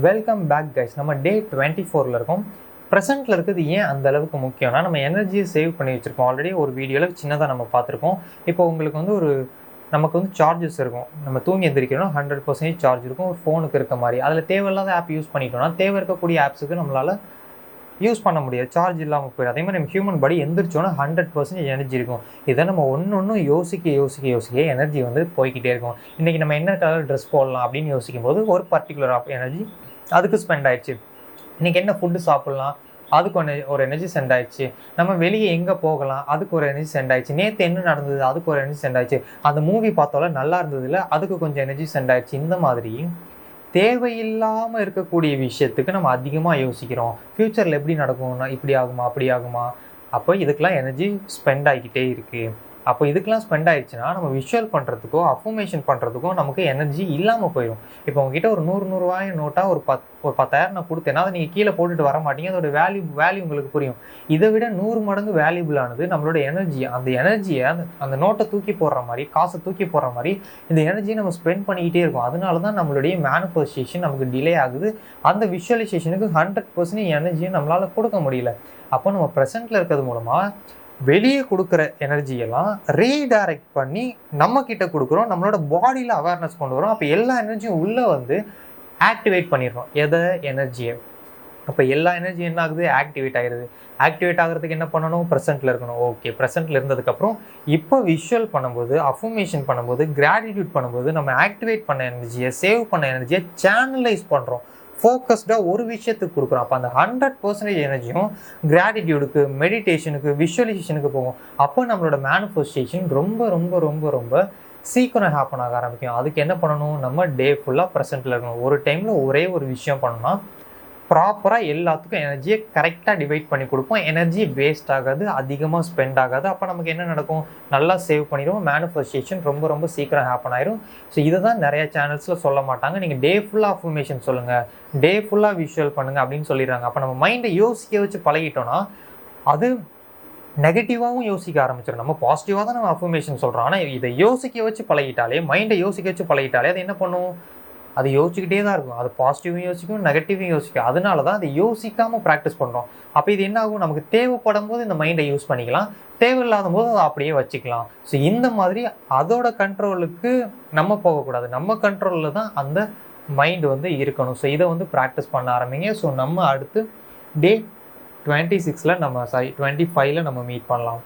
Welcome back guys. நம்ம டே 24ல் இருக்கோம். ப்ரெசென்ட்டில் இருக்கிறது ஏன் அந்த அளவுக்கு முக்கியம்னா, நம்ம எனர்ஜியை சேவ் பண்ணி வச்சுருக்கோம். ஆல்ரெடி ஒரு வீடியோவில் சின்னதாக நம்ம பார்த்துருக்கோம். இப்போ உங்களுக்கு வந்து நமக்கு வந்து சார்ஜஸ் இருக்கும். நம்ம தூங்கி எந்திரிக்கிறோம் 100% சார்ஜ் இருக்கும். ஒரு ஃபோனுக்கு இருக்க மாதிரி அதில் தேவையில்லாத ஆப் யூஸ் பண்ணிட்டோம்னா, தேவை இருக்கக்கூடிய ஆப்ஸுக்கு நம்மளால் யூஸ் பண்ண முடியாது. சார்ஜ் இல்லாமல் போயிடும். அதே மாதிரி நம்ம ஹியூமன் பாடி எந்திரிச்சோன்னா 100% எனர்ஜி இருக்கும். இதை நம்ம ஒன்று யோசிக்க எனர்ஜி வந்து போய்கிட்டே இருக்கும். இன்றைக்கி நம்ம என்ன கலர் ட்ரெஸ் போடலாம் அப்படின்னு யோசிக்கும் போது ஒரு பர்டிகுலர் எனர்ஜி அதுக்கு ஸ்பெண்ட் ஆயிடுச்சு. இன்றைக்கி என்ன ஃபுட்டு சாப்பிட்லாம், அதுக்கு ஒரு எனர்ஜி சென்ட் ஆயிடுச்சு. நம்ம வெளியே எங்கே போகலாம், அதுக்கு ஒரு எனர்ஜி சென்ட் ஆயிடுச்சு. நேற்று என்ன நடந்தது, அதுக்கு ஒரு எனர்ஜி சென்ட் ஆயிடுச்சு. அந்த மூவி பார்த்தோம்ல நல்லா இருந்ததில்ல, அதுக்கு கொஞ்சம் எனர்ஜி சென்ட் ஆயிடுச்சு. இந்த மாதிரி தேவையில்லாமல் இருக்கக்கூடிய விஷயத்துக்கு நம்ம அதிகமாக யோசிக்கிறோம். ஃப்யூச்சரில் எப்படி நடக்கும்னா, இப்படி ஆகுமா, அப்படி ஆகுமா, அப்போ இதுக்கெலாம் எனர்ஜி ஸ்பெண்ட் ஆகிக்கிட்டே இருக்குது. அப்போ இதுக்கெலாம் ஸ்பெண்ட் ஆகிடுச்சுன்னா நம்ம விஷுவல் பண்ணுறதுக்கோ அஃபர்மேஷன் பண்ணுறதுக்கோ நமக்கு எனர்ஜி இல்லாமல் போயிடும். இப்போ உங்ககிட்ட ஒரு 100 ரூபாய் நோட்டாக ஒரு 10,000 நான் கொடுத்தேன்னா அதை நீங்கள் கீழே போட்டுட்டு வர மாட்டீங்க. அதோட வேல்யூ உங்களுக்கு புரியும். இதை விட 100 மடங்கு வேல்யூபிளானது நம்மளோட எனர்ஜி. அந்த எனர்ஜியை அந்த நோட்டை தூக்கி போடுற மாதிரி, காசை தூக்கி போடுற மாதிரி இந்த எனர்ஜியை நம்ம ஸ்பெண்ட் பண்ணிக்கிட்டே இருக்கோம். அதனால தான் நம்மளுடைய மேனிஃபெஸ்டேஷன் நமக்கு டிலே ஆகுது. அந்த விஷுவலைசேஷனுக்கு 100% எனர்ஜியை நம்மளால் கொடுக்க முடியல. அப்போ நம்ம ப்ரெசென்ட்டில் இருக்கிறது மூலமாக வெளியே கொடுக்குற எனர்ஜியெல்லாம் ரீடைரக்ட் பண்ணி நம்மக்கிட்ட கொடுக்குறோம். நம்மளோட பாடியில் அவேர்னஸ் கொண்டு வரோம். அப்போ எல்லா எனர்ஜியும் உள்ளே வந்து ஆக்டிவேட் பண்ணிடுறோம். எனர்ஜியை. அப்போ எல்லா எனர்ஜியும் என்ன ஆகுது, ஆக்டிவேட் ஆகிடுது. ஆக்டிவேட் ஆகிறதுக்கு என்ன பண்ணணும், ப்ரெசென்ட்டில் இருக்கணும். ஓகே, ப்ரெசென்ட்டில் இருந்ததுக்கப்புறம் இப்போ விஷுவல் பண்ணும்போது, அஃபர்மேஷன் பண்ணும்போது, கிராட்டிடியூட் பண்ணும்போது நம்ம ஆக்டிவேட் பண்ண எனர்ஜியை, சேவ் பண்ண எனர்ஜியை சேனலைஸ் பண்ணுறோம். ஃபோக்கஸ்டாக ஒரு விஷயத்துக்கு கொடுக்குறோம். அப்போ அந்த 100% எனர்ஜியும் கிராட்டிடியூடுக்கு, மெடிடேஷனுக்கு, விஷுவலைசேஷனுக்கு போகும். அப்போ நம்மளோட மேனிஃபெஸ்டேஷன் ரொம்ப ரொம்ப ரொம்ப ரொம்ப சீக்கிரம் ஹேப்பன் ஆக ஆரம்பிக்கும். அதுக்கு என்ன பண்ணணும், நம்ம டே ஃபுல்லாக ப்ரெசென்ட்டில் இருக்கணும். ஒரு டைமில் ஒரே ஒரு விஷயம் பண்ணணும்னா ப்ராப்பராக எல்லாத்துக்கும் எனர்ஜியை கரெக்டாக டிவைட் பண்ணி கொடுப்போம். எனர்ஜி வேஸ்ட் ஆகாது, அதிகமாக ஸ்பெண்ட் ஆகாது. அப்போ நமக்கு என்ன நடக்கும், நல்லா சேவ் பண்ணிடுவோம். மேனிஃபெஸ்டேஷன் ரொம்ப ரொம்ப சீக்கிரம் ஹேப்பன் ஆயிரும். ஸோ இதை தான் நிறைய சேனல்ஸில் சொல்ல மாட்டாங்க. நீங்கள் டே ஃபுல்லாக அஃபர்மேஷன் சொல்லுங்கள், டே ஃபுல்லாக விஷுவல் பண்ணுங்கள் அப்படின்னு சொல்லிடுறாங்க. அப்போ நம்ம மைண்டை யோசிக்க வச்சு பழகிட்டோன்னா அது நெகட்டிவாகவும் யோசிக்க ஆரம்பிச்சிடும். நம்ம பாசிட்டிவாக தான் நம்ம அஃபர்மேஷன் சொல்கிறோம். ஆனால் இதை யோசிக்க வச்சு பழகிட்டாலே, மைண்டை யோசிக்க வச்சு பழகிட்டாலே அது என்ன பண்ணும், அது யோசிச்சுக்கிட்டே தான் இருக்கும். அது பாசிட்டிவும் யோசிக்கும், நெகட்டிவும் யோசிக்கும். அதனால தான் அதை யோசிக்காமல் ப்ராக்டிஸ் பண்ணுறோம். அப்போ இது என்ன ஆகும், நமக்கு தேவைப்படும் போது இந்த மைண்டை யூஸ் பண்ணிக்கலாம், தேவையில்லாத போது அதை அப்படியே வச்சுக்கலாம். ஸோ இந்த மாதிரி அதோட கண்ட்ரோலுக்கு நம்ம போகக்கூடாது. நம்ம கண்ட்ரோலில் தான் அந்த மைண்டு வந்து இருக்கணும். ஸோ இதை வந்து ப்ராக்டிஸ் பண்ண ஆரம்பிங்க. ஸோ நம்ம அடுத்து டே 25ல் நம்ம 25ல் நம்ம மீட் பண்ணலாம்.